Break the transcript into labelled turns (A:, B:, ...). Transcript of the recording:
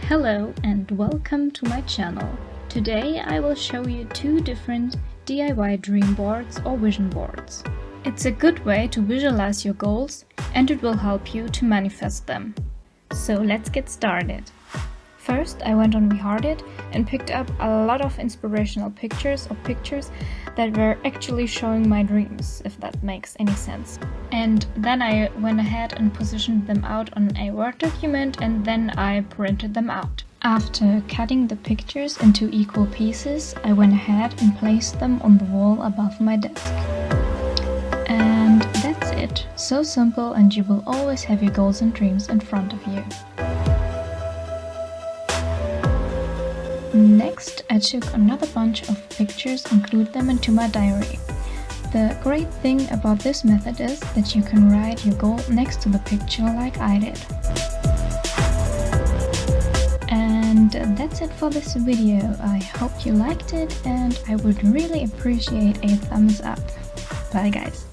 A: Hello and welcome to my channel. Today I will show you two different DIY dream boards or vision boards. It's a good way to visualize your goals and it will help you to manifest them. So let's get started. First, I went on Rehearted and picked up a lot of inspirational pictures that were actually showing my dreams, if that makes any sense. And then I went ahead and positioned them out on a Word document and then I printed them out. After cutting the pictures into equal pieces, I went ahead and placed them on the wall above my desk. And that's it. So simple, and you will always have your goals and dreams in front of you. Next, I took another bunch of pictures and glued them into my diary. The great thing about this method is that you can write your goal next to the picture like I did. And that's it for this video. I hope you liked it and I would really appreciate a thumbs up. Bye guys!